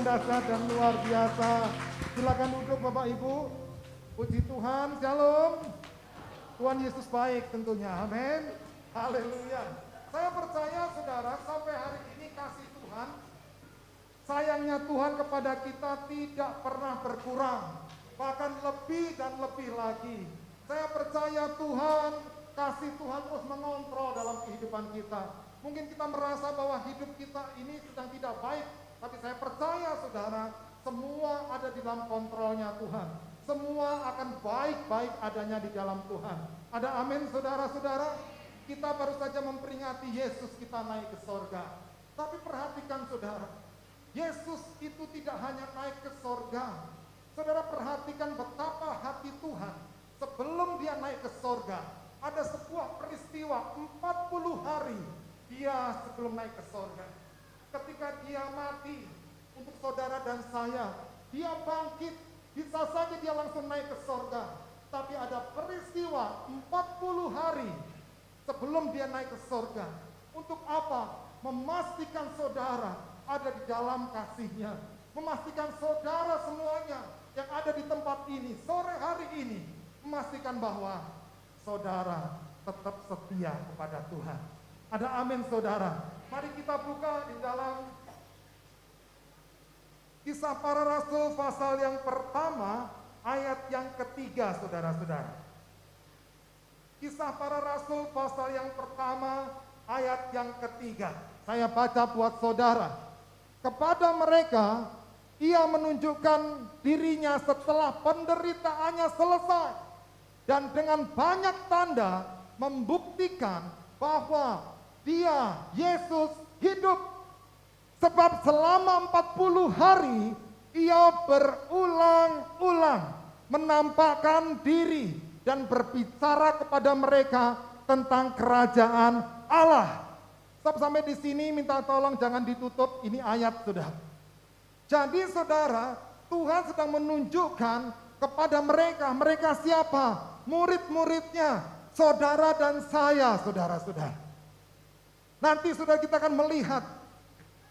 dahsyat dan luar biasa. Silakan duduk Bapak Ibu. Puji Tuhan, shalom. Tuhan Yesus baik tentunya, amin. Haleluya. Saya percaya saudara, sampai hari ini kasih Tuhan, sayangnya Tuhan kepada kita tidak pernah berkurang, bahkan lebih dan lebih lagi. Saya percaya Tuhan, kasih Tuhan terus mengontrol dalam kehidupan kita. Mungkin kita merasa bahwa hidup kita ini sedang tidak baik, tapi saya percaya saudara, semua ada di dalam kontrolnya Tuhan. Semua akan baik-baik adanya di dalam Tuhan. Ada amin saudara-saudara? Kita baru saja memperingati Yesus kita naik ke sorga. Tapi perhatikan saudara, Yesus itu tidak hanya naik ke sorga. Saudara perhatikan betapa hati Tuhan sebelum dia naik ke sorga. Ada sebuah peristiwa 40 hari dia sebelum naik ke sorga. Ketika dia mati untuk saudara dan saya, dia bangkit, bisa saja dia langsung naik ke sorga. Tapi ada peristiwa 40 hari sebelum dia naik ke sorga. Untuk apa? Memastikan saudara ada di dalam kasih-Nya. Memastikan saudara semuanya yang ada di tempat ini, sore hari ini, memastikan bahwa saudara tetap setia kepada Tuhan. Ada amin saudara. Mari kita buka di dalam Kisah Para Rasul pasal yang pertama, ayat yang ketiga saudara-saudara. Kisah Para Rasul pasal yang pertama, ayat yang ketiga. Saya baca buat saudara. Kepada mereka, ia menunjukkan dirinya setelah penderitaannya selesai. Dan dengan banyak tanda membuktikan bahwa dia, Yesus, hidup. Sebab selama 40 hari ia berulang-ulang menampakkan diri dan berbicara kepada mereka tentang kerajaan Allah. Sampai di sini minta tolong jangan ditutup, ini ayat sudah. Jadi saudara, Tuhan sedang menunjukkan kepada mereka siapa? Murid-muridnya, saudara dan saya, saudara-saudara. Nanti sudah kita akan melihat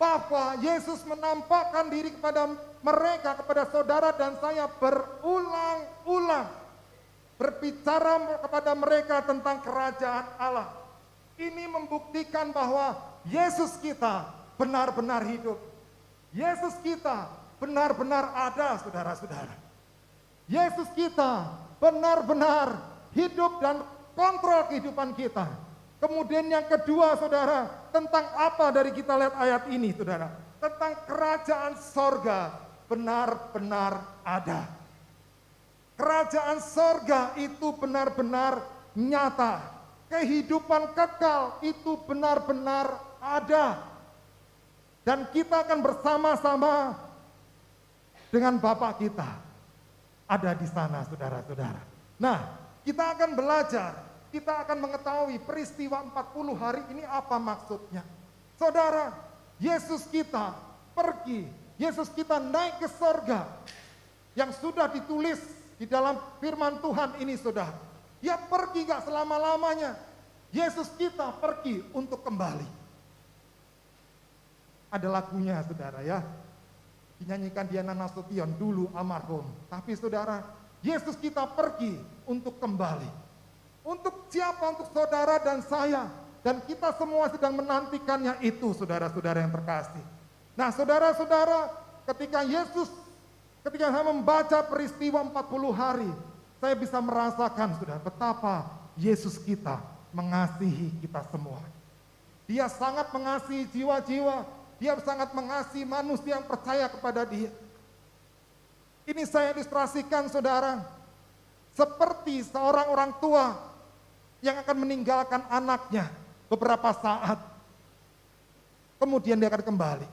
bahwa Yesus menampakkan diri kepada mereka, kepada saudara dan saya berulang-ulang. Berbicara kepada mereka tentang kerajaan Allah. Ini membuktikan bahwa Yesus kita benar-benar hidup. Yesus kita benar-benar ada, saudara-saudara. Yesus kita benar-benar hidup dan kontrol kehidupan kita. Kemudian yang kedua saudara, tentang apa dari kita lihat ayat ini saudara? Tentang kerajaan sorga benar-benar ada. Kerajaan sorga itu benar-benar nyata. Kehidupan kekal itu benar-benar ada. Dan kita akan bersama-sama dengan Bapa kita ada di sana saudara-saudara. Nah, kita akan belajar. Kita akan mengetahui peristiwa 40 hari ini apa maksudnya. Saudara, Yesus kita pergi, Yesus kita naik ke sorga. Yang sudah ditulis di dalam firman Tuhan ini saudara. Dia pergi gak selama-lamanya. Yesus kita pergi untuk kembali. Ada lagunya saudara ya. Dinyanyikan Diana Nasution dulu almarhum. Tapi saudara, Yesus kita pergi untuk kembali. Untuk siapa? Untuk saudara dan saya. Dan kita semua sedang menantikannya itu saudara-saudara yang terkasih. Nah saudara-saudara, ketika saya membaca peristiwa 40 hari, saya bisa merasakan saudara betapa Yesus kita mengasihi kita semua. Dia sangat mengasihi jiwa-jiwa, dia sangat mengasihi manusia yang percaya kepada dia. Ini saya ilustrasikan saudara, seperti seorang orang tua yang akan meninggalkan anaknya beberapa saat. Kemudian dia akan kembali.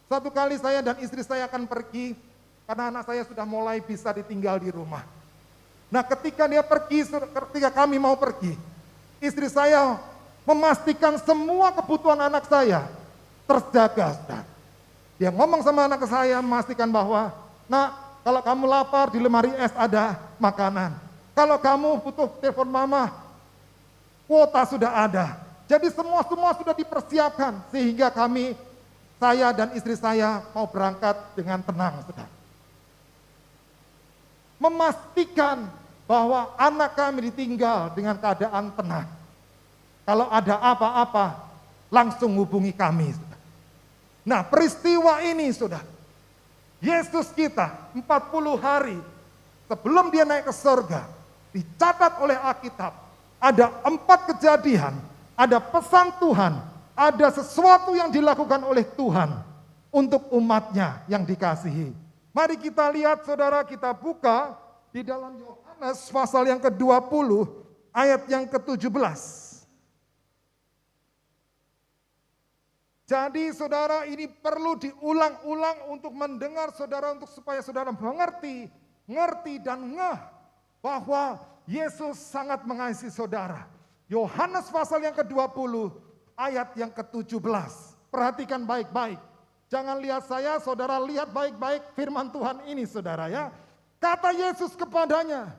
Satu kali saya dan istri saya akan pergi, karena anak saya sudah mulai bisa ditinggal di rumah. Nah ketika dia pergi, ketika kami mau pergi, istri saya memastikan semua kebutuhan anak saya terjaga. Dia ngomong sama anak saya, memastikan bahwa, nak kalau kamu lapar di lemari es ada makanan. Kalau kamu butuh telepon mama, kuota sudah ada. Jadi semua sudah dipersiapkan sehingga kami saya dan istri saya mau berangkat dengan tenang, saudara. Memastikan bahwa anak kami ditinggal dengan keadaan tenang. Kalau ada apa-apa, langsung hubungi kami, saudara. Nah, peristiwa ini, saudara, Yesus kita 40 hari sebelum dia naik ke surga, dicatat oleh Alkitab, ada 4 kejadian, ada pesan Tuhan, ada sesuatu yang dilakukan oleh Tuhan untuk umatnya yang dikasihi. Mari kita lihat, saudara, kita buka di dalam Yohanes pasal yang ke-20 ayat yang ke-17. Jadi saudara, ini perlu diulang-ulang untuk mendengar saudara, untuk supaya saudara mengerti dan ngeh bahwa Yesus sangat mengasihi saudara. Yohanes pasal yang ke-20 ayat yang ke-17. Perhatikan baik-baik. Jangan lihat saya, saudara lihat baik-baik firman Tuhan ini, saudara ya. Kata Yesus kepadanya,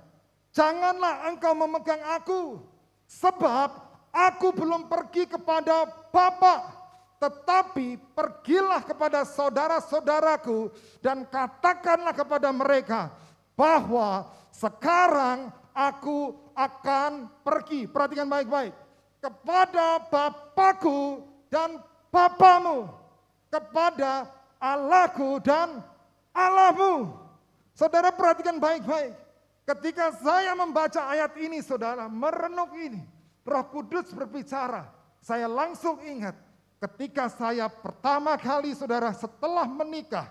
"Janganlah engkau memegang aku, sebab aku belum pergi kepada Bapa. Tetapi pergilah kepada saudara-saudaraku dan katakanlah kepada mereka bahwa sekarang aku akan pergi." Perhatikan baik-baik. "Kepada Bapakku dan Bapamu, kepada Allahku dan Allahmu." Saudara perhatikan baik-baik. Ketika saya membaca ayat ini, saudara, merenung ini, Roh Kudus berbicara, saya langsung ingat ketika saya pertama kali, saudara, setelah menikah,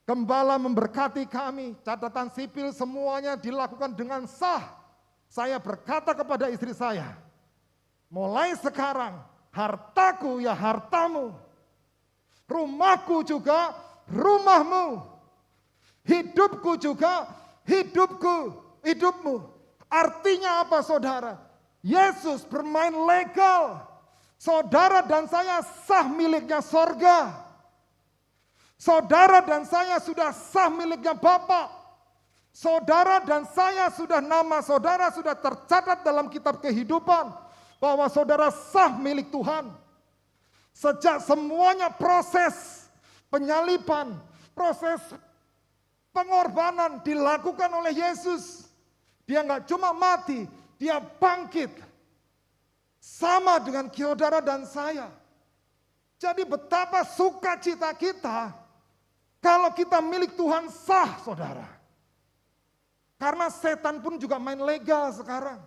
gembala memberkati kami, catatan sipil semuanya dilakukan dengan sah. Saya berkata kepada istri saya, "Mulai sekarang, hartaku ya hartamu, rumahku juga rumahmu, hidupku juga hidupmu." Artinya apa, saudara? Yesus bermain legal. Saudara dan saya sah miliknya sorga. Saudara dan saya sudah sah miliknya Bapa. Saudara dan saya sudah, nama saudara sudah tercatat dalam kitab kehidupan, bahwa saudara sah milik Tuhan. Sejak semuanya proses penyaliban, proses pengorbanan dilakukan oleh Yesus. Dia nggak cuma mati, dia bangkit. Sama dengan saudara dan saya. Jadi betapa sukacita kita kalau kita milik Tuhan sah, saudara. Karena setan pun juga main legal sekarang.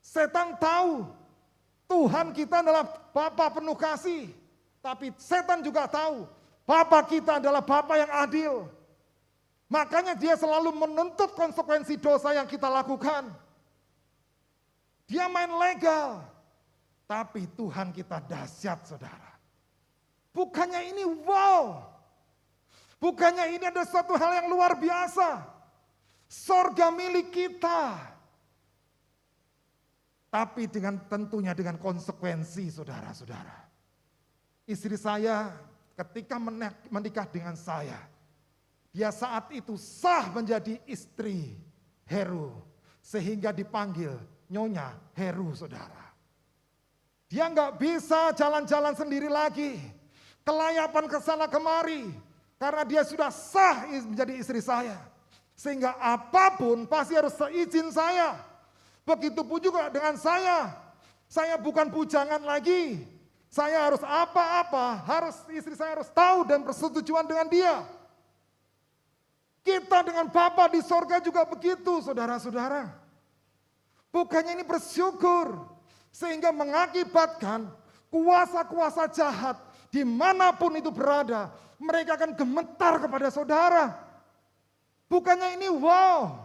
Setan tahu Tuhan kita adalah Bapa penuh kasih. Tapi setan juga tahu Bapa kita adalah Bapa yang adil. Makanya dia selalu menuntut konsekuensi dosa yang kita lakukan. Dia main legal. Tapi Tuhan kita dahsyat, saudara. Bukannya ini wow. Bukannya ini ada satu hal yang luar biasa. Sorga milik kita. Tapi tentunya dengan konsekuensi, saudara-saudara. Istri saya ketika menikah dengan saya, dia saat itu sah menjadi istri Heru. Sehingga dipanggil Nyonya Heru, saudara. Dia nggak bisa jalan-jalan sendiri lagi, kelayapan ke sana kemari, karena dia sudah sah menjadi istri saya. Sehingga apapun pasti harus seizin saya. Begitupun juga dengan saya. Saya bukan bujangan lagi. Saya harus apa-apa, istri saya harus tahu dan persetujuan dengan dia. Kita dengan Bapa di sorga juga begitu, saudara-saudara. Bukannya ini bersyukur, sehingga mengakibatkan kuasa-kuasa jahat dimanapun itu berada, mereka akan gemetar kepada saudara. Bukannya ini wow.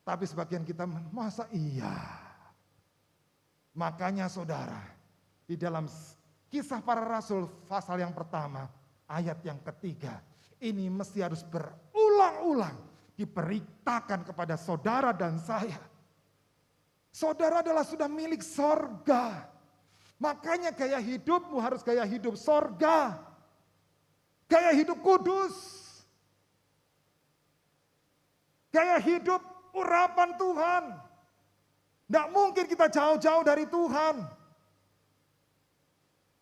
Tapi sebagian kita, masa iya? Makanya saudara, di dalam Kisah Para Rasul pasal yang pertama, ayat yang ketiga, ini mesti harus berulang-ulang diberitakan kepada saudara dan saya. Saudara adalah sudah milik sorga. Makanya gaya hidupmu harus gaya hidup sorga. Gaya hidup kudus. Gaya hidup urapan Tuhan. Tidak mungkin kita jauh-jauh dari Tuhan.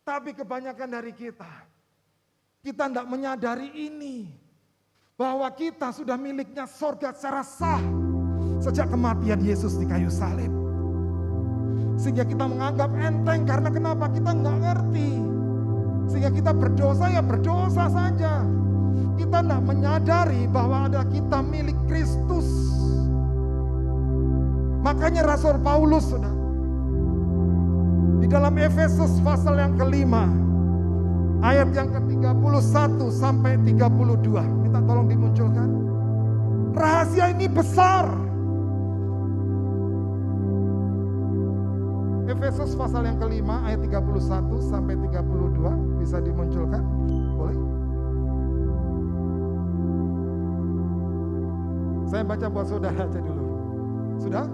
Tapi kebanyakan dari kita tidak menyadari ini. Bahwa kita sudah miliknya sorga secara sah. Sejak kematian Yesus di kayu salib. Sehingga kita menganggap enteng karena kenapa? Kita nggak ngerti. Sehingga kita berdosa ya berdosa saja. Kita tidak menyadari bahwa ada kita milik Kristus. Makanya Rasul Paulus sudah di dalam Efesus pasal yang kelima ayat yang ke-31 sampai 32. Minta tolong dimunculkan. Rahasia ini besar. Efesus pasal yang kelima ayat 31 sampai 32 bisa dimunculkan? Boleh? Saya baca buat saudara aja dulu. Sudah?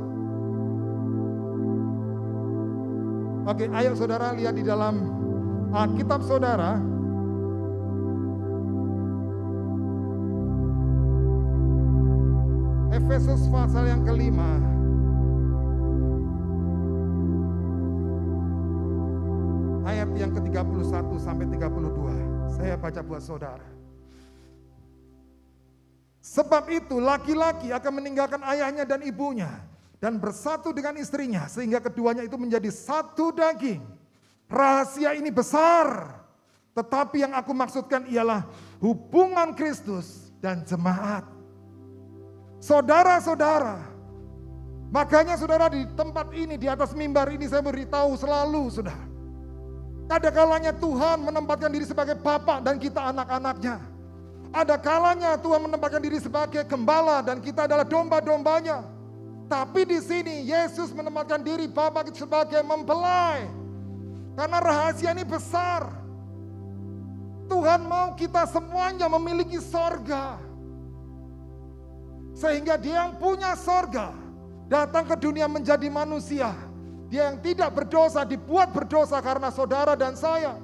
Oke, ayo saudara lihat di dalam Alkitab saudara. Efesus pasal yang kelima. Ayat yang ke-31 sampai 32. Saya baca buat saudara. Sebab itu laki-laki akan meninggalkan ayahnya dan ibunya dan bersatu dengan istrinya sehingga keduanya itu menjadi satu daging. Rahasia ini besar, tetapi yang aku maksudkan ialah hubungan Kristus dan jemaat. Saudara-saudara, makanya saudara di tempat ini, di atas mimbar ini saya beritahu selalu saudara. Ada kalanya Tuhan menempatkan diri sebagai Bapa dan kita anak-anaknya. Ada kalanya Tuhan menempatkan diri sebagai gembala dan kita adalah domba-dombanya. Tapi di sini Yesus menempatkan diri Bapa sebagai mempelai. Karena rahasia ini besar. Tuhan mau kita semuanya memiliki sorga. Sehingga dia yang punya sorga datang ke dunia menjadi manusia. Dia yang tidak berdosa dibuat berdosa karena saudara dan saya.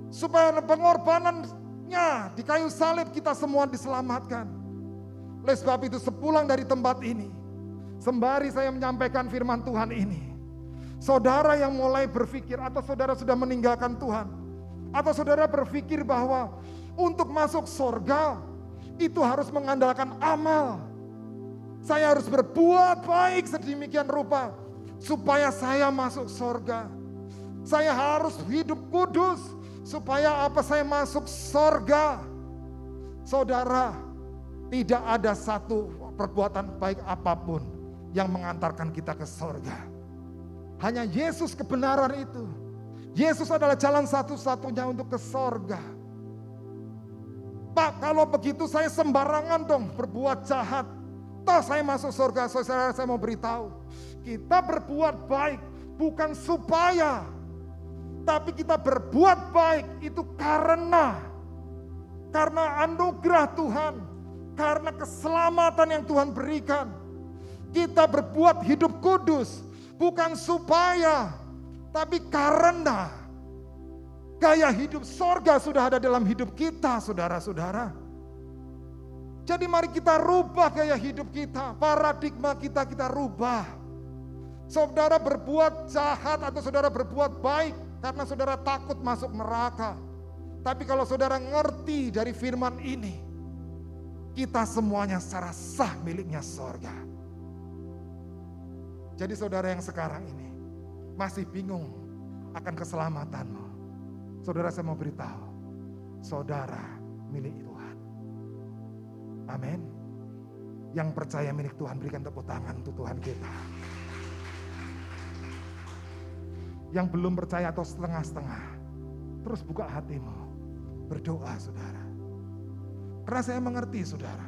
Supaya pengorbanannya di kayu salib kita semua diselamatkan. Oleh sebab itu sepulang dari tempat ini, sembari saya menyampaikan firman Tuhan ini, saudara yang mulai berpikir atau saudara sudah meninggalkan Tuhan, atau saudara berpikir bahwa untuk masuk surga itu harus mengandalkan amal. Saya harus berbuat baik sedemikian rupa supaya saya masuk surga. Saya harus hidup kudus supaya apa saya masuk surga. Saudara, tidak ada satu perbuatan baik apapun yang mengantarkan kita ke surga. Hanya Yesus kebenaran itu. Yesus adalah jalan satu-satunya untuk ke surga. Pak, kalau begitu saya sembarangan dong berbuat jahat. Toh saya masuk surga. Saudara, saya mau beritahu. Kita berbuat baik bukan supaya, tapi kita berbuat baik itu karena anugerah Tuhan. Karena keselamatan yang Tuhan berikan. Kita berbuat hidup kudus. Bukan supaya, tapi karena gaya hidup sorga sudah ada dalam hidup kita, saudara-saudara. Jadi mari kita rubah gaya hidup kita. Paradigma kita rubah. Saudara berbuat jahat atau saudara berbuat baik karena saudara takut masuk neraka. Tapi kalau saudara ngerti dari firman ini, kita semuanya secara sah miliknya sorga. Jadi saudara yang sekarang ini masih bingung akan keselamatanmu. Saudara, saya mau beritahu, saudara milik Tuhan. Amin. Yang percaya milik Tuhan berikan tepuk tangan untuk Tuhan kita. Yang belum percaya atau setengah-setengah, terus buka hatimu, berdoa saudara. Karena saya mengerti saudara,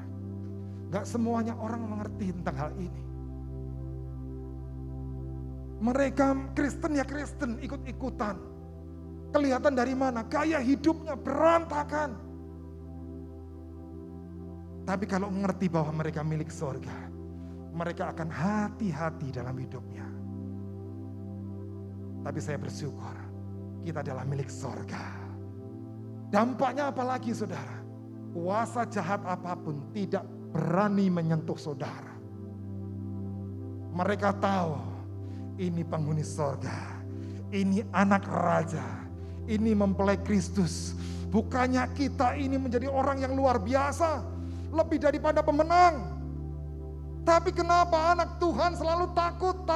gak semuanya orang mengerti tentang hal ini. Mereka Kristen ya Kristen, ikut-ikutan. Kelihatan dari mana? Gaya hidupnya berantakan. Tapi kalau mengerti bahwa mereka milik surga, mereka akan hati-hati dalam hidupnya. Tapi saya bersyukur, kita adalah milik surga. Dampaknya apalagi saudara? Kuasa jahat apapun tidak berani menyentuh saudara. Mereka tahu ini penghuni surga. ini anak raja, ini mempelai Kristus. Bukannya kita ini menjadi orang yang luar biasa, lebih daripada pemenang. Tapi kenapa anak Tuhan selalu takut,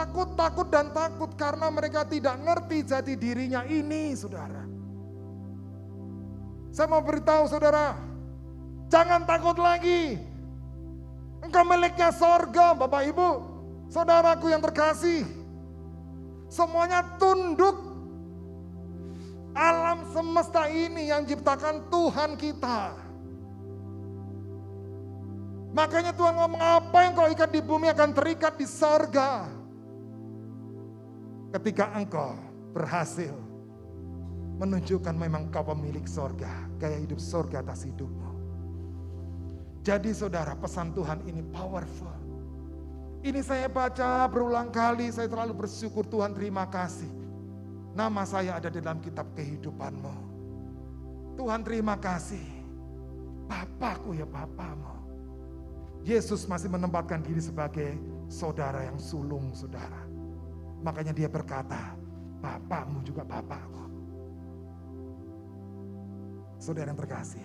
dan takut? Karena mereka tidak ngerti jati dirinya ini, saudara. Saya mau beritahu saudara, jangan takut lagi. Engkau miliknya sorga, Bapak Ibu, saudaraku yang terkasih. Semuanya tunduk. Alam semesta ini yang ciptakan Tuhan kita. Makanya Tuhan ngomong, apa yang kau ikat di bumi akan terikat di sorga. Ketika engkau berhasil menunjukkan memang kau pemilik sorga, gaya hidup sorga atas hidupmu. Jadi saudara, pesan Tuhan ini powerful. Ini saya baca berulang kali, saya terlalu bersyukur. Tuhan, terima kasih. Nama saya ada di dalam kitab kehidupan-Mu. Tuhan, terima kasih. Bapakku ya Bapamu. Yesus masih menempatkan diri sebagai saudara yang sulung, saudara. Makanya dia berkata, Bapakmu juga Bapakku. Saudara yang terkasih,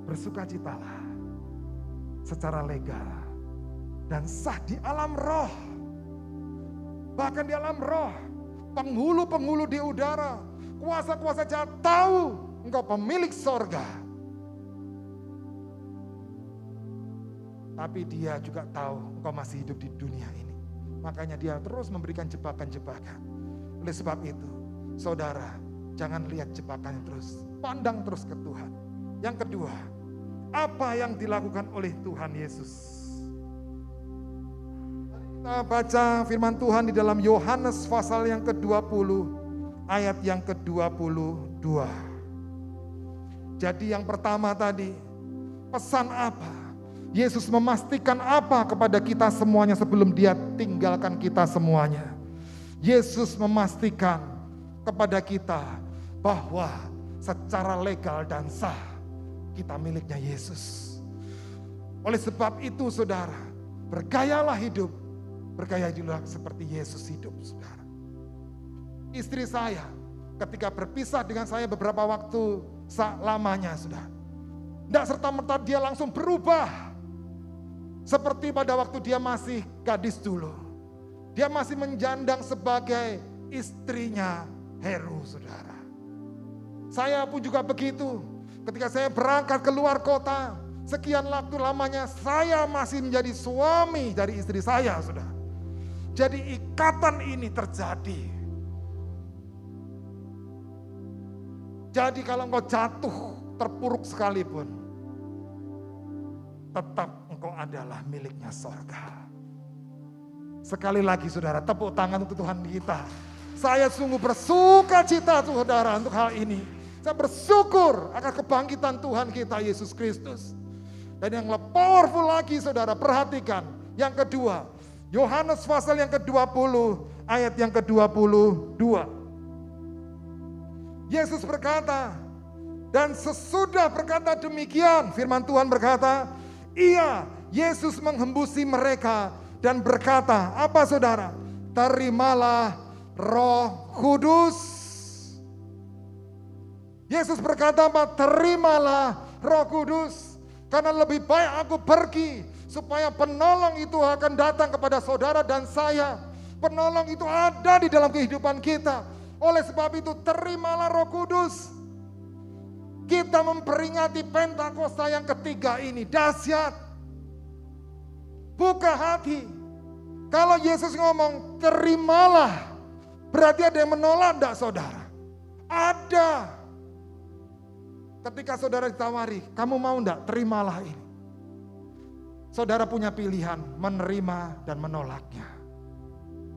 bersukacitalah secara legal dan sah di alam roh. Bahkan di alam roh, penghulu-penghulu di udara, kuasa-kuasa jahat tahu engkau pemilik sorga. Tapi dia juga tahu engkau masih hidup di dunia ini. Makanya dia terus memberikan jebakan-jebakan. Oleh sebab itu, saudara, jangan lihat jebakannya terus. Pandang terus ke Tuhan. Yang kedua, apa yang dilakukan oleh Tuhan Yesus? Kita baca firman Tuhan di dalam Yohanes pasal yang ke-20, ayat yang ke-22. Jadi yang pertama tadi, pesan apa? Yesus memastikan apa kepada kita semuanya sebelum dia tinggalkan kita semuanya. Yesus memastikan kepada kita bahwa secara legal dan sah kita miliknya Yesus. Oleh sebab itu saudara, bergayalah hidup. Bergaya hiduplah seperti Yesus hidup, saudara. Istri saya ketika berpisah dengan saya beberapa waktu lamanya, saudara, tidak serta-merta dia langsung berubah. Seperti pada waktu dia masih gadis dulu. Dia masih menjandang sebagai istrinya Heru, saudara. Saya pun juga begitu. Ketika saya berangkat ke luar kota, sekian waktu lamanya saya masih menjadi suami dari istri saya, saudara. Jadi ikatan ini terjadi. Jadi kalau engkau jatuh, terpuruk sekalipun, tetap engkau adalah miliknya sorga. Sekali lagi saudara, tepuk tangan untuk Tuhan kita. Saya sungguh bersuka cita saudara untuk hal ini. Saya bersyukur akan kebangkitan Tuhan kita Yesus Kristus. Dan yang lebih powerful lagi saudara, perhatikan. Yang kedua, Yohanes pasal yang ke-20 ayat yang ke-22. Yesus berkata, dan sesudah berkata demikian, firman Tuhan berkata, Yesus menghembusi mereka dan berkata, apa saudara? Terimalah Roh Kudus. Yesus berkata apa? Terimalah Roh Kudus. Karena lebih baik aku pergi, supaya penolong itu akan datang kepada saudara dan saya. Penolong itu ada di dalam kehidupan kita. Oleh sebab itu terimalah Roh Kudus. Kita memperingati Pentakosta yang ketiga ini, dahsyat. Buka hati. Kalau Yesus ngomong terimalah, berarti ada yang menolak enggak saudara? Ada. Ketika saudara ditawari, kamu mau enggak? Terimalah ini. Saudara punya pilihan menerima dan menolaknya.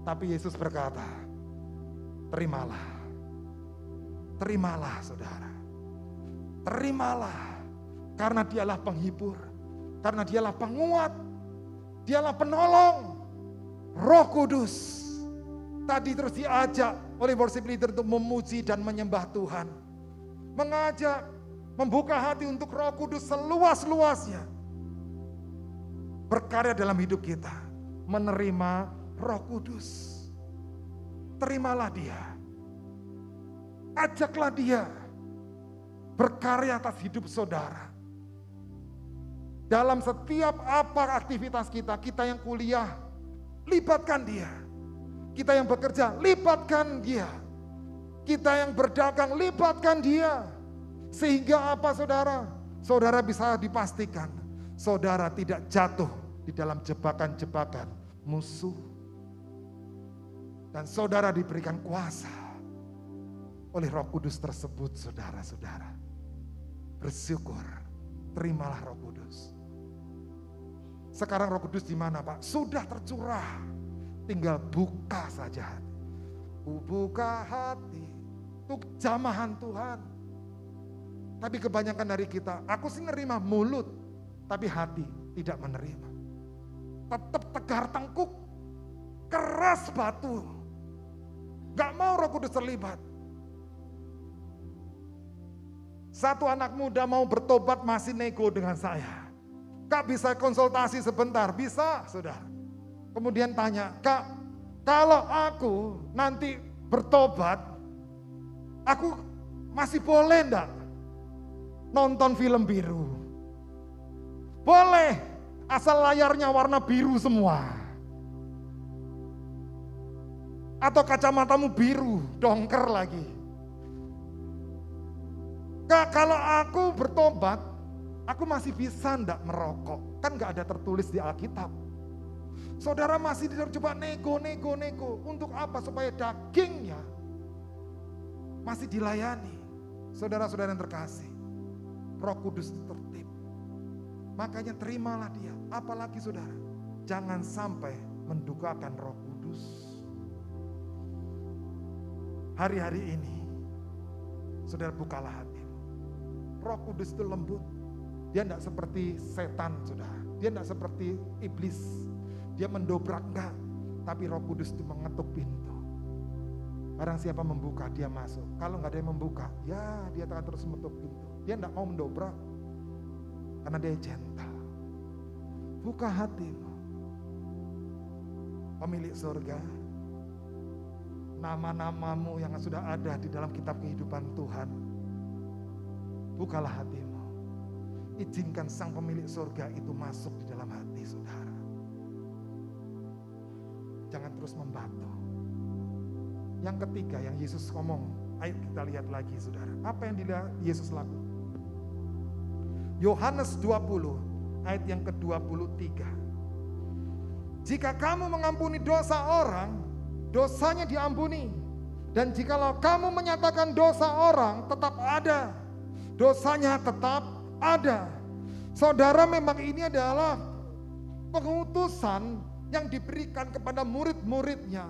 Tapi Yesus berkata, terimalah. Terimalah saudara. Terimalah. Karena dialah penghibur. Karena dialah penguat. Dialah penolong. Roh Kudus. Tadi terus diajak oleh worship leader untuk memuji dan menyembah Tuhan. Mengajak, membuka hati untuk Roh Kudus seluas-luasnya. Berkarya dalam hidup kita. Menerima Roh Kudus. terimalah dia. Ajaklah dia berkarya atas hidup saudara. Dalam setiap apa aktivitas kita, kita yang kuliah, libatkan dia. Kita yang bekerja, libatkan dia. Kita yang berdagang, libatkan dia. Sehingga apa saudara? Saudara bisa dipastikan, saudara tidak jatuh di dalam jebakan-jebakan musuh. Dan saudara diberikan kuasa oleh Roh Kudus tersebut, saudara-saudara. Bersyukur, terimalah Roh Kudus. Sekarang Roh Kudus di mana, Pak? Sudah tercurah. Tinggal buka saja hati. Buka hati untuk jamahan Tuhan. Tapi kebanyakan dari kita, aku sih nerima mulut, tapi hati tidak menerima. Tetap tegar tengkuk, keras batu. Gak mau Roh Kudus terlibat. Satu anak muda mau bertobat masih nego dengan saya. Kak, bisa konsultasi sebentar? Bisa, saudara. Kemudian tanya, Kak, kalau aku nanti bertobat, aku masih boleh enggak nonton film biru? Boleh, asal layarnya warna biru semua. Atau kacamatamu biru, dongker lagi. Kak, kalau aku bertobat, aku masih bisa enggak merokok? Kan enggak ada tertulis di Alkitab. Saudara masih coba nego. Untuk apa? Supaya dagingnya masih dilayani. Saudara-saudara yang terkasih, Roh Kudus tertib. Makanya terimalah dia. Apalagi saudara, jangan sampai mendukakan Roh Kudus. Hari-hari ini, saudara bukalah hati. Roh Kudus itu lembut. Dia tidak seperti setan, saudara. Dia tidak seperti iblis. Dia mendobrak, enggak. Tapi Roh Kudus itu mengetuk pintu. Barang siapa membuka, dia masuk. Kalau nggak ada yang membuka, ya dia akan terus mengetuk pintu. Dia tidak mau mendobrak. Karena dia gentle. Buka hatimu. Pemilik surga, nama-namamu yang sudah ada di dalam kitab kehidupan Tuhan. Bukalah hatimu. Izinkan sang pemilik surga itu masuk di dalam hati saudara. Jangan terus membatu. Yang ketiga yang Yesus ngomong, ayo kita lihat lagi saudara. Apa yang dilihat Yesus lakukan? Yohanes 20 ayat yang ke-23. Jika kamu mengampuni dosa orang, dosanya diampuni. Dan jikalau kamu menyatakan dosa orang, tetap ada. Dosanya tetap ada. Saudara, memang ini adalah pengutusan yang diberikan kepada murid-muridnya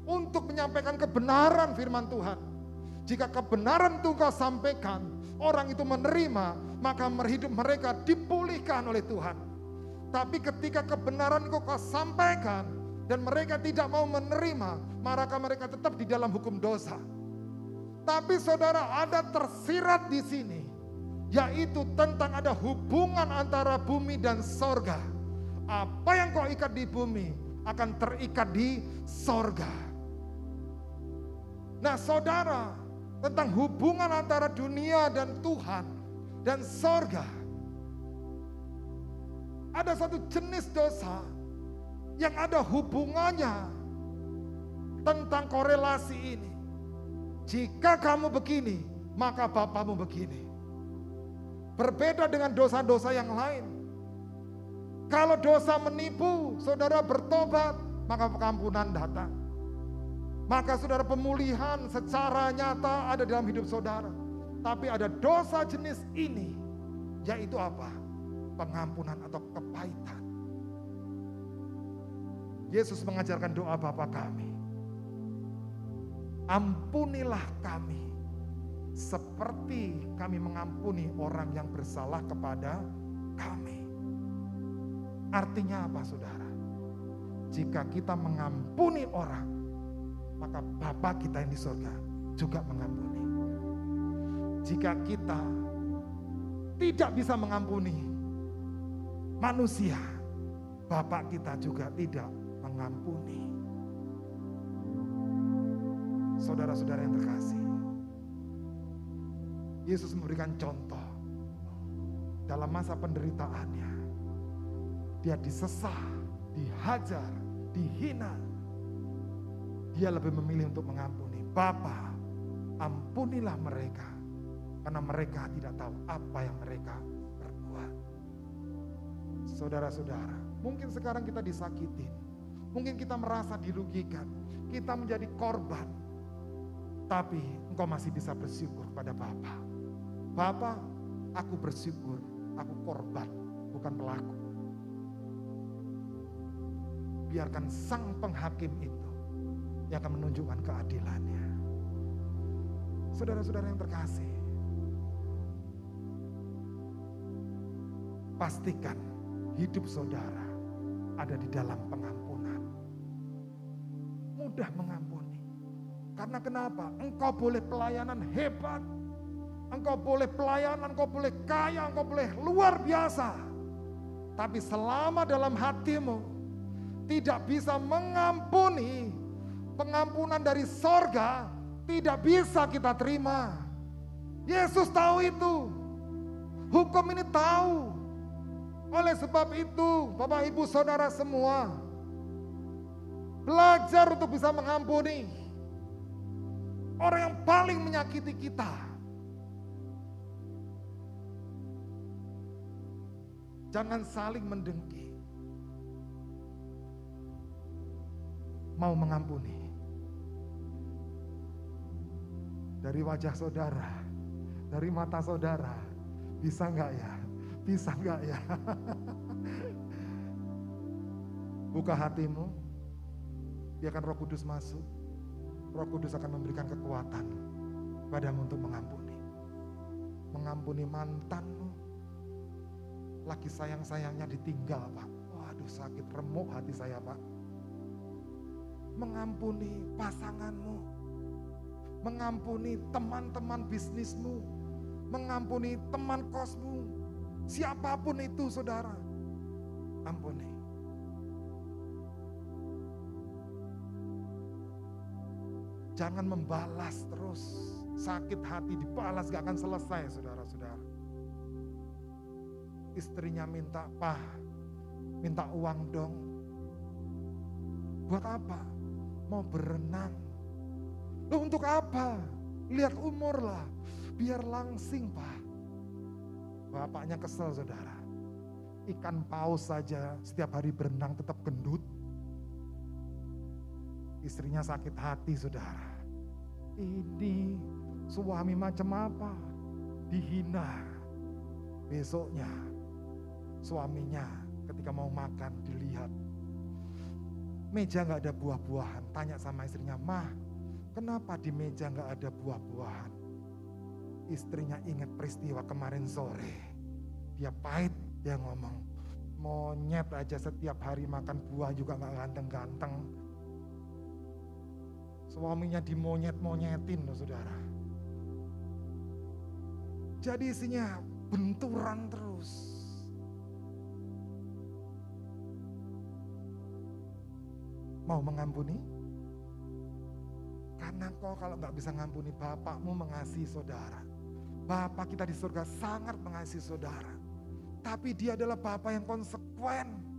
untuk menyampaikan kebenaran firman Tuhan. Jika kebenaran itu kau sampaikan, orang itu menerima, maka hidup mereka dipulihkan oleh Tuhan. Tapi ketika kebenaran itu kau sampaikan dan mereka tidak mau menerima, maka mereka tetap di dalam hukum dosa. Tapi saudara, ada tersirat di sini, yaitu tentang ada hubungan antara bumi dan sorga. Apa yang kau ikat di bumi akan terikat di sorga. Nah saudara, tentang hubungan antara dunia dan Tuhan dan sorga, ada satu jenis dosa yang ada hubungannya tentang korelasi ini. Jika kamu begini, maka bapamu begini. Berbeda dengan dosa-dosa yang lain. Kalau dosa menipu, saudara bertobat, maka pengampunan datang. Maka saudara, pemulihan secara nyata ada dalam hidup saudara. Tapi ada dosa jenis ini, yaitu apa? Pengampunan atau kepahitan. Yesus mengajarkan doa Bapa kami. Ampunilah kami seperti kami mengampuni orang yang bersalah kepada kami. Artinya apa saudara? Jika kita mengampuni orang, maka Bapa kita yang di surga juga mengampuni. Jika kita tidak bisa mengampuni manusia, Bapa kita juga tidak mengampuni. Saudara-saudara yang terkasih, Yesus memberikan contoh dalam masa penderitaannya. Dia disesah, dihajar, dihina. Dia lebih memilih untuk mengampuni. Bapa, ampunilah mereka, karena mereka tidak tahu apa yang mereka perbuat. Saudara-saudara, mungkin sekarang kita disakitin, mungkin kita merasa dirugikan, kita menjadi korban, tapi engkau masih bisa bersyukur pada Bapa. Bapa, aku bersyukur, aku korban, bukan pelaku. Biarkan sang penghakim itu yang akan menunjukkan keadilannya. Saudara-saudara yang terkasih, pastikan hidup saudara ada di dalam pengampunan. Mudah mengampuni. Karena kenapa? Engkau boleh pelayanan hebat, engkau boleh pelayanan, engkau boleh kaya, engkau boleh luar biasa. Tapi selama dalam hatimu tidak bisa mengampuni, pengampunan dari sorga tidak bisa kita terima. Yesus tahu itu. Hukum ini tahu. Oleh sebab itu, Bapak Ibu Saudara semua, belajar untuk bisa mengampuni orang yang paling menyakiti kita. Jangan saling mendengki. Mau mengampuni. Dari wajah saudara, dari mata saudara, bisa enggak ya? Bisa enggak ya? Buka hatimu, biarkan Roh Kudus masuk. Roh Kudus akan memberikan kekuatan padamu untuk mengampuni. Mengampuni mantanmu. Lagi sayang-sayangnya ditinggal, Pak. Waduh, sakit remuk hati saya, Pak. Mengampuni pasanganmu. Mengampuni teman-teman bisnismu. Mengampuni teman kosmu. Siapapun itu, saudara. Ampuni. Jangan membalas terus. Sakit hati dibalas gak akan selesai, saudara-saudara. Istrinya minta, "Pak, minta uang dong." Buat apa? Mau berenang. Loh, untuk apa? Lihat umur lah. Biar langsing, Pak. Bapaknya kesel, saudara. Ikan paus saja setiap hari berenang tetap gendut. Istrinya sakit hati, saudara. Ini suami macam apa? Dihina. Besoknya suaminya ketika mau makan dilihat meja gak ada buah-buahan. Tanya sama istrinya, "Mah, kenapa di meja gak ada buah-buahan?" Istrinya ingat peristiwa kemarin sore. Dia pahit, dia ngomong, "Monyet aja setiap hari makan buah juga gak ganteng-ganteng." Suaminya dimonyet-monyetin loh, saudara. Jadi isinya benturan terus. Mau mengampuni? Karena kau kalau gak bisa ngampuni, Bapakmu mengasihi saudara. Bapak kita di surga sangat mengasihi saudara. Tapi dia adalah Bapak yang konsekuen.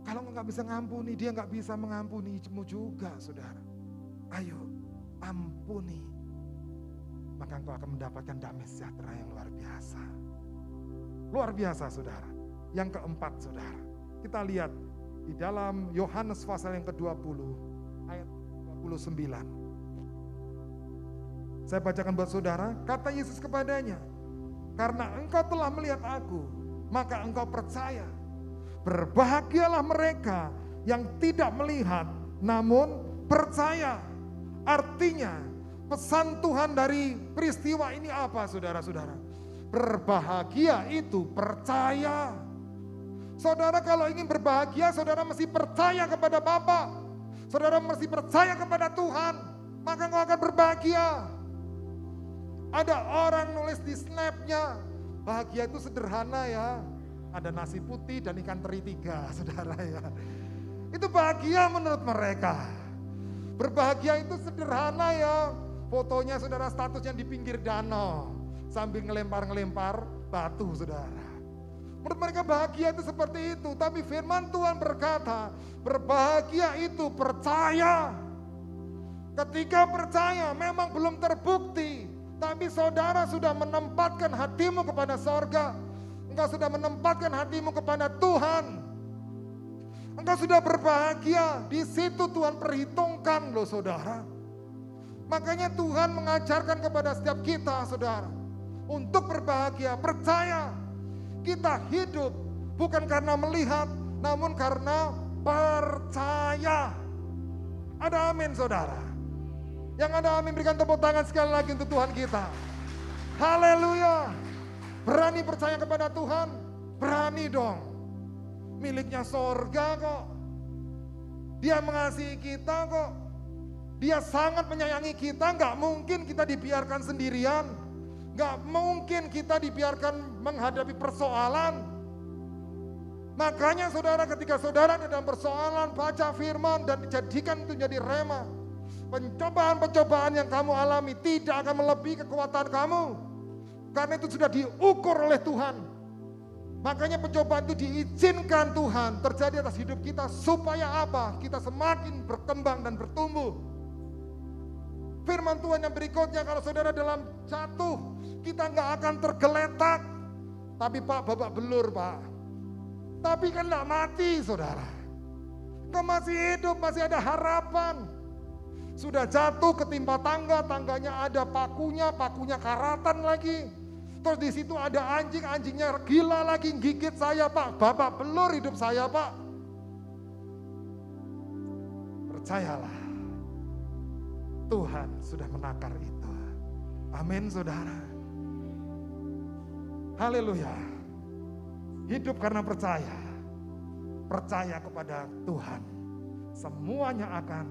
Kalau nggak bisa ngampuni, dia nggak bisa mengampunimu juga, saudara. Ayo, ampuni. Maka engkau akan mendapatkan damai sejahtera yang luar biasa. Luar biasa, saudara. Yang keempat, saudara. Kita lihat di dalam Yohanes pasal yang ke-20, ayat 29. Saya bacakan buat saudara, kata Yesus kepadanya, "Karena engkau telah melihat aku, maka engkau percaya. Berbahagialah mereka yang tidak melihat namun percaya." Artinya pesan Tuhan dari peristiwa ini apa, saudara-saudara? Berbahagia itu percaya. Saudara kalau ingin berbahagia, saudara mesti percaya kepada Bapa. Saudara mesti percaya kepada Tuhan, maka engkau akan berbahagia. Ada orang nulis di snapnya, bahagia itu sederhana ya. Ada nasi putih dan ikan teri 3, saudara ya. Itu bahagia menurut mereka. Berbahagia itu sederhana ya. Fotonya saudara statusnya di pinggir danau sambil ngelempar-ngelempar batu saudara. Menurut mereka bahagia itu seperti itu. Tapi firman Tuhan berkata, berbahagia itu percaya. Ketika percaya memang belum terbukti, tapi saudara sudah menempatkan hatimu kepada sorga. Engkau sudah menempatkan hatimu kepada Tuhan. Engkau sudah berbahagia. Di situ Tuhan perhitungkan loh saudara. Makanya Tuhan mengajarkan kepada setiap kita saudara, untuk berbahagia, percaya. Kita hidup bukan karena melihat, namun karena percaya. Ada amin saudara. Yang ada amin berikan tepuk tangan sekali lagi untuk Tuhan kita. Haleluya. Berani percaya kepada Tuhan? Berani dong. Miliknya sorga kok. Dia mengasihi kita kok. Dia sangat menyayangi kita. Gak mungkin kita dibiarkan sendirian. Gak mungkin kita dibiarkan menghadapi persoalan. Makanya saudara, ketika saudara dalam persoalan, baca firman dan dijadikan itu jadi rema. Pencobaan-pencobaan yang kamu alami tidak akan melebihi kekuatan kamu. Karena itu sudah diukur oleh Tuhan. Makanya pencobaan itu diizinkan Tuhan terjadi atas hidup kita. Supaya apa? Kita semakin berkembang dan bertumbuh. Firman Tuhan yang berikutnya, kalau saudara dalam jatuh, kita nggak akan tergeletak. Tapi Pak, babak belur Pak. Tapi kan nggak mati saudara. Kau masih hidup, masih ada harapan. Sudah jatuh ketimpa tangga, tangganya ada pakunya, pakunya karatan lagi. Terus di situ ada anjing, anjingnya gila lagi gigit saya Pak. Babak belur hidup saya Pak. Percayalah, Tuhan sudah menakar itu. Amin saudara. Haleluya. Hidup karena percaya. Percaya kepada Tuhan. Semuanya akan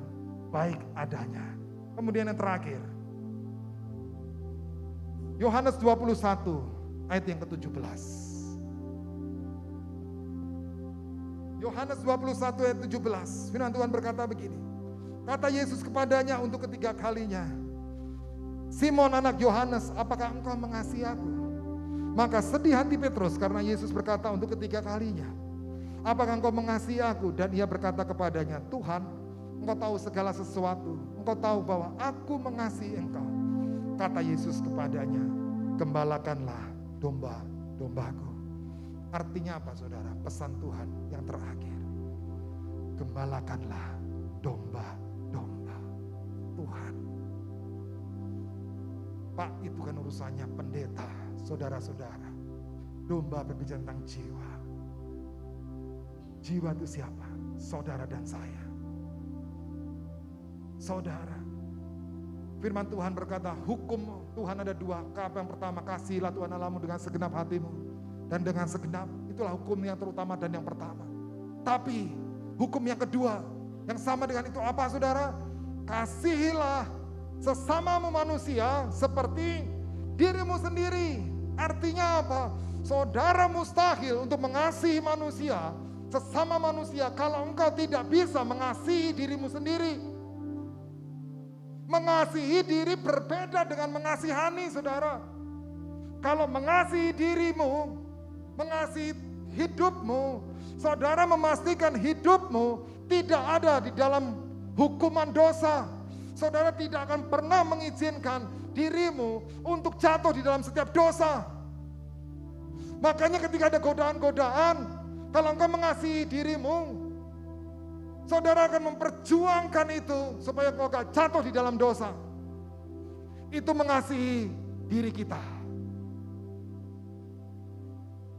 baik adanya. Kemudian yang terakhir, Yohanes 21 ayat yang ke-17. Yohanes 21 ayat 17. Firman Tuhan berkata begini. Kata Yesus kepadanya untuk ketiga kalinya, Simon anak Yohanes, apakah engkau mengasihi aku? Maka sedih hati Petrus karena Yesus berkata untuk ketiga kalinya, apakah engkau mengasihi aku? Dan ia berkata kepadanya, Tuhan, engkau tahu segala sesuatu. Engkau tahu bahwa aku mengasihi engkau. Kata Yesus kepadanya, gembalakanlah domba-dombaku. Artinya apa saudara? Pesan Tuhan yang terakhir. Gembalakanlah domba-domba Tuhan. Pak, itu kan urusannya pendeta, saudara-saudara. Domba berbicara tentang jiwa. Jiwa itu siapa? Saudara dan saya. Saudara, firman Tuhan berkata, hukum Tuhan ada dua. Yang pertama, kasihilah Tuhan Allahmu dengan segenap hatimu dan dengan segenap. Itulah hukum yang terutama dan yang pertama. Tapi hukum yang kedua, yang sama dengan itu apa saudara? Kasihilah sesamamu manusia seperti dirimu sendiri. Artinya apa? Saudara mustahil untuk mengasihi manusia, sesama manusia, kalau engkau tidak bisa mengasihi dirimu sendiri. Mengasihi diri berbeda dengan mengasihani saudara. Kalau mengasihi dirimu, mengasihi hidupmu, saudara memastikan hidupmu tidak ada di dalam hukuman dosa. Saudara tidak akan pernah mengizinkan dirimu untuk jatuh di dalam setiap dosa. Makanya ketika ada godaan-godaan, kalau engkau mengasihi dirimu, saudara akan memperjuangkan itu supaya engkau gak jatuh di dalam dosa. Itu mengasihi diri kita.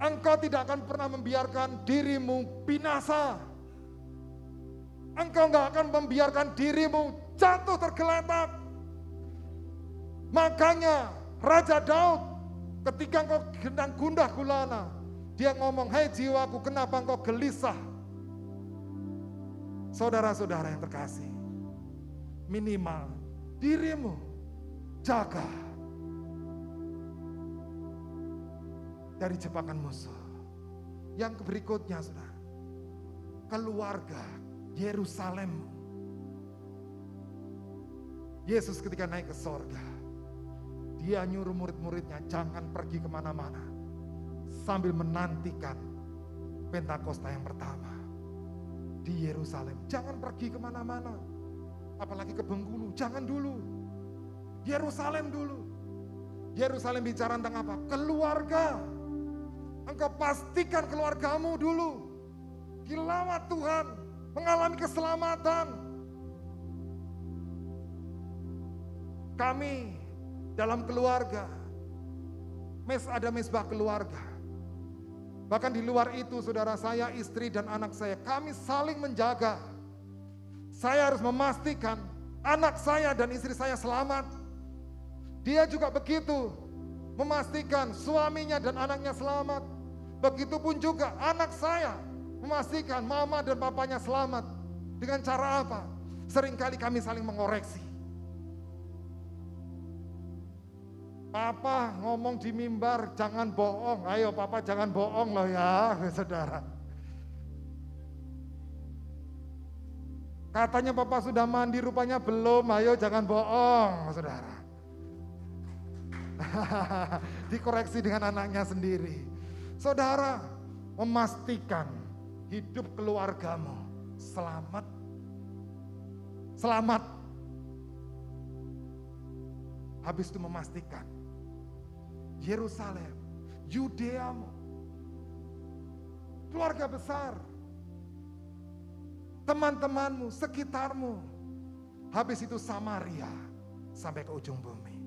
Engkau tidak akan pernah membiarkan dirimu binasa. Engkau gak akan membiarkan dirimu jatuh tergeletak. Makanya Raja Daud ketika engkau sedang gundah gulana, dia ngomong, hei jiwaku, kenapa engkau gelisah? Saudara-saudara yang terkasih, minimal dirimu jaga dari jebakan musuh. Yang berikutnya saudara, keluarga Yerusalem. Yesus ketika naik ke sorga, dia nyuruh murid-muridnya jangan pergi kemana-mana sambil menantikan Pentakosta yang pertama di Yerusalem. Jangan pergi kemana-mana, apalagi ke Bengkulu, jangan dulu. Yerusalem dulu. Yerusalem bicara tentang apa? Keluarga. Engkau pastikan keluargamu dulu dilawat Tuhan, mengalami keselamatan. Kami dalam keluarga, ada mesbah keluarga. Bahkan di luar itu, saudara, saya, istri dan anak saya, kami saling menjaga. Saya harus memastikan anak saya dan istri saya selamat. Dia juga begitu, memastikan suaminya dan anaknya selamat. Begitupun juga anak saya memastikan mama dan papanya selamat. Dengan cara apa? Seringkali kami saling mengoreksi. Papa ngomong di mimbar, jangan bohong. Ayo papa jangan bohong loh ya, saudara. Katanya papa sudah mandi, rupanya belum. Ayo jangan bohong, saudara. Dikoreksi dengan anaknya sendiri. Saudara, memastikan hidup keluargamu selamat. Selamat. Habis itu memastikan Yerusalem, Yudeamu, keluarga besar, teman-temanmu, sekitarmu. Habis itu Samaria sampai ke ujung bumi.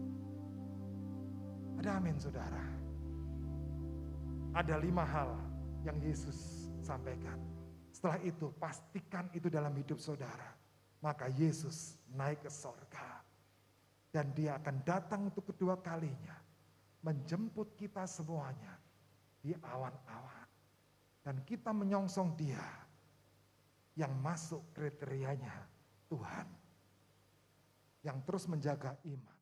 Ada amin, saudara. Ada 5 hal yang Yesus sampaikan. Setelah itu pastikan itu dalam hidup saudara. Maka Yesus naik ke sorga. Dan dia akan datang untuk kedua kalinya. Menjemput kita semuanya di awan-awan. Dan kita menyongsong dia yang masuk kriterianya Tuhan. Yang terus menjaga iman.